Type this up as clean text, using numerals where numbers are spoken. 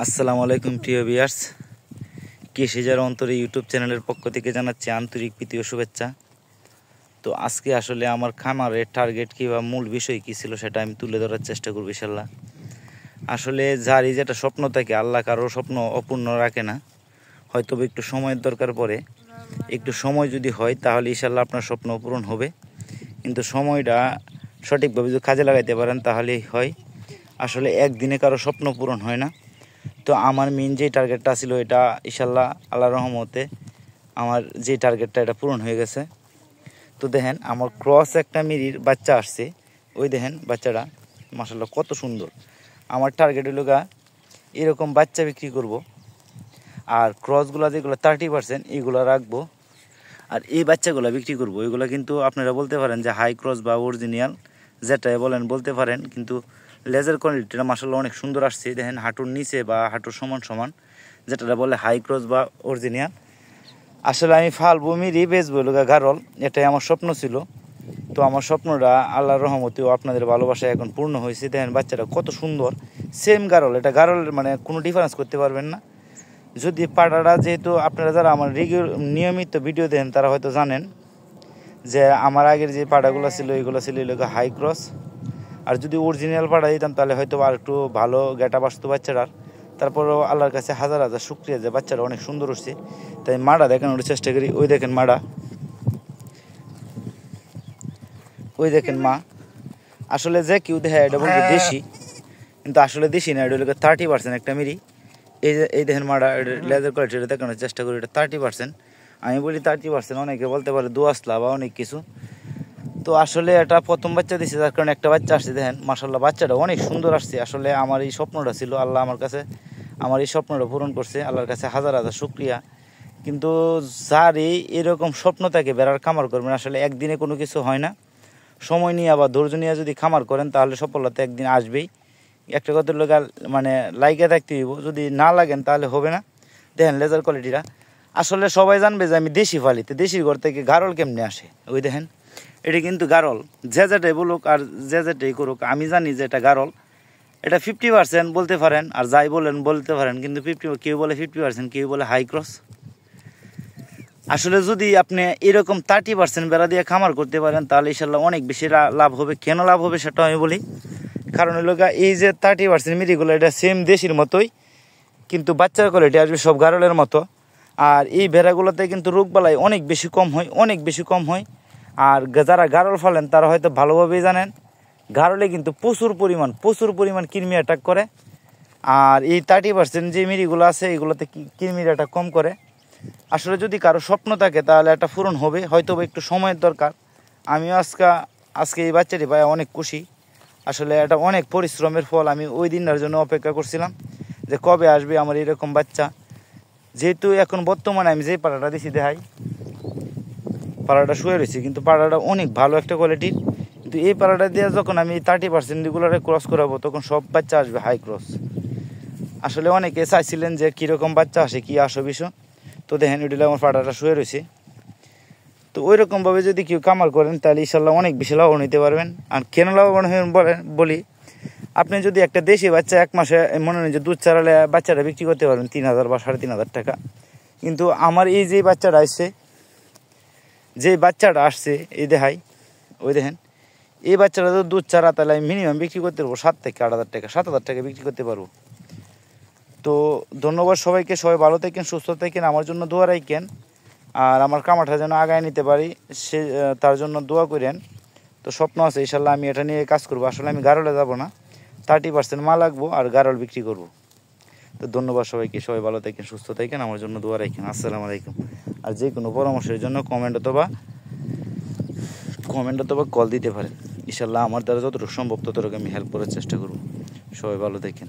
আসসালামু আলাইকুম প্রিয় ভিউয়ার্স, কৃষিজার অন্তরে ইউটিউব চ্যানেলের পক্ষ থেকে জানাচ্ছি আন্তরিক প্রীতি ও শুভেচ্ছা। তো আজকে আসলে আমার খামারের টার্গেট কিংবা মূল বিষয় কী ছিল সেটা আমি তুলে ধরার চেষ্টা করব ইনশাল্লাহ। আসলে যারই যেটা স্বপ্ন থাকে, আল্লাহ কারো স্বপ্ন অপূর্ণ রাখে না। হয়তো একটু সময়ের দরকার পড়ে, একটু সময় যদি হয় তাহলে ইনশাল্লাহ আপনার স্বপ্ন পূরণ হবে। কিন্তু সময়টা সঠিকভাবে যদি কাজে লাগাইতে পারেন তাহলেই হয়। আসলে একদিনে কারো স্বপ্ন পূরণ হয় না। তো আমার মেন যে টার্গেটটা ছিল এটা ইনশাল্লাহ আল্লাহর রহমতে আমার যে টার্গেটটা এটা পূরণ হয়ে গেছে। তো দেখেন আমার ক্রস একটা মিরির বাচ্চা আসছে, ওই দেখেন বাচ্চাটা মাশাআল্লাহ কত সুন্দর। আমার টার্গেট হলো এরকম বাচ্চা বিক্রি করব, আর ক্রসগুলো যেগুলো 30% এইগুলো রাখবো, আর এই বাচ্চাগুলো বিক্রি করব। এগুলো কিন্তু আপনারা বলতে পারেন যে হাই ক্রস বা অরিজিনাল যেটাই বলেন বলতে পারেন, কিন্তু লেজার কোয়ালিটিটা মাশাআল্লাহ অনেক সুন্দর আসছে। দেখেন হাঁটুর নিচে বা হাঁটুর সমান সমান, যেটা বলে হাই ক্রস বা অরিজিনাল। আসলে আমি ফালবো মিরি বেচবো গারল, এটাই আমার স্বপ্ন ছিল। তো আমার স্বপ্নটা আল্লাহর রহমতেও আপনাদের ভালোবাসায় এখন পূর্ণ হয়েছে। দেখেন বাচ্চাটা কত সুন্দর, সেম গারল। এটা গারলের মানে কোনো ডিফারেন্স করতে পারবেন না। যদি পাড়াটা, যেহেতু আপনারা যারা আমার নিয়মিত ভিডিও দেন তারা হয়তো জানেন যে আমার আগের যে পাড়াগুলো ছিল এগুলো ছিল হাই ক্রস। আর যদি অরিজিনাল পাড়া দিতাম তাহলে হয়তো আর একটু ভালো গেটা বাসতো বাচ্চাটার। তারপরেও আল্লাহর কাছে হাজার হাজার শুক্রিয়া যে বাচ্চারা অনেক সুন্দর হচ্ছে। তাই মাড়া দেখানোর চেষ্টা করি। ওই দেখেন মাড়া, ওই দেখেন মা। আসলে যে কেউ দেখে এটা বলবে দেশি, কিন্তু আসলে দেশি না, এটা 30% একটা মিরি। এই দেখেন মাড়া, লেজার কোয়ালিটি এটা দেখানোর চেষ্টা করি। এটা 30%। আমি বলি 30%, অনেকে বলতে পারে দোয়াশলা বা অনেক কিছু। তো আসলে এটা প্রথম বাচ্চা দিচ্ছে, যার কারণে একটা বাচ্চা আসছে। দেখেন মাশাআল্লাহ বাচ্চাটা অনেক সুন্দর আসছে। আসলে আমার এই স্বপ্নটা ছিল, আল্লাহ আমার কাছে আমার এই স্বপ্নটা পূরণ করছে। আল্লাহর কাছে হাজার হাজার শুকরিয়া। কিন্তু যার এরকম স্বপ্ন থাকে বেড়ার খামার করবেন, আসলে একদিনে কোনো কিছু হয় না। সময় নিয়ে আবার ধৈর্য নিয়ে যদি খামার করেন তাহলে সফলতা একদিন আসবেই। একটা কথা লোক মানে লাইকে থাকতে হইব, যদি না লাগেন তাহলে হবে না। দেখেন লেজার কোয়ালিটিটা, আসলে সবাই জানবে যে আমি দেশি ফালিতে, দেশির ঘর থেকে গারল কেমনে আসে। ওই দেখেন এটা কিন্তু গারল, যে যেটাই বলুক আর যে যেটাই করুক, আমি জানি যে এটা গারল। এটা 50% বলতে পারেন, আর যাই বলেন বলতে পারেন, কিন্তু কেউ বলে 50%, কেউ বলে হাই ক্রস। আসলে যদি আপনি এরকম 30% বেড়া দিয়ে খামার করতে পারেন তাহলে ইনশাল্লাহ অনেক বেশি লাভ হবে। কেন লাভ হবে সেটা আমি বলি। কারণ হলো এই যে 30% মিরিগুলো এটা সেম দেশির মতোই, কিন্তু বাচ্চার কোয়ালিটি আসবে সব গারলের মতো। আর এই ভেড়াগুলোতে কিন্তু রোগবালাই অনেক বেশি কম হয়, অনেক বেশি কম হয়। আর যারা গারল ফালেন তারা হয়তো ভালোভাবেই জানেন, গারলে কিন্তু প্রচুর পরিমাণ কৃমি অ্যাটাক করে। আর এই 30% যে মিরিগুলো আছে এগুলোতে কৃমির অ্যাটাক কম করে। আসলে যদি কারো স্বপ্ন থাকে তাহলে একটা পূরণ হবে, হয়তো একটু সময়ের দরকার। আমিও আজকে এই বাচ্চাটি পাই অনেক খুশি। আসলে এটা অনেক পরিশ্রমের ফল। আমি ওই দিনটার জন্য অপেক্ষা করছিলাম যে কবে আসবে আমার এরকম বাচ্চা। যেহেতু এখন বর্তমানে আমি যে পাড়াটা দিছি দেখাই, পাড়াটা শুয়ে রয়েছে, কিন্তু পাড়াটা অনেক ভালো একটা কোয়ালিটির। কিন্তু এই পাড়াটা দিয়ে যখন আমি 30% এগুলোরে ক্রস করাবো তখন সব বাচ্চা আসবে হাই ক্রস। আসলে অনেকে চাইছিলেন যে কীরকম বাচ্চা আসে, কী আসো বিষয়। তো দেখেন ওইটা আমার পাড়াটা শুয়ে রয়েছে। তো ওই রকমভাবে যদি কেউ কামার করেন তাহলে ইনশাল্লাহ অনেক বেশি লাভবান হতে পারবেন। আর কেন লাভবান হবেন বলি, আপনি যদি একটা দেশি বাচ্চা এক মাসে মনে হয় যে দুধ চালালে বাচ্চাটা বিক্রি করতে পারবেন 3000 বা 3500 টাকা। কিন্তু আমার এই যে বাচ্চাটা আসছে এই দেখাই, ওই দেখেন এই বাচ্চাটা তো দুধ চারা, তাহলে আমি মিনিমাম বিক্রি করতে পারবো 7 থেকে 8000 টাকা, 7000 টাকা বিক্রি করতে পারবো। তো ধন্যবাদ সবাইকে, সবাই ভালো থাকেন, সুস্থ থাকেন, আমার জন্য দোয়া রাখেন। আর আমার কামাটা যেন আগায় নিতে পারি তার জন্য দোয়া করেন। তো স্বপ্ন আছে ইনশাল্লাহ আমি এটা নিয়ে কাজ করবো। আসলে আমি গারলে যাব না, 30% মা লাগবো আর গারল বিক্রি করব। তো ধন্যবাদ সবাইকে, সবাই ভালো থাকেন, সুস্থ থাকেন, আমার জন্য দোয়া রাখেন। আসসালামু আলাইকুম। আর যে কোনো পরামর্শের জন্য কমেন্ট অথবা কল দিতে পারেন। ইনশাল্লাহ আমার দ্বারা যতটুকু সম্ভব ততটুকু আমি হেল্প করার চেষ্টা করব। সবাই ভালো থাকেন।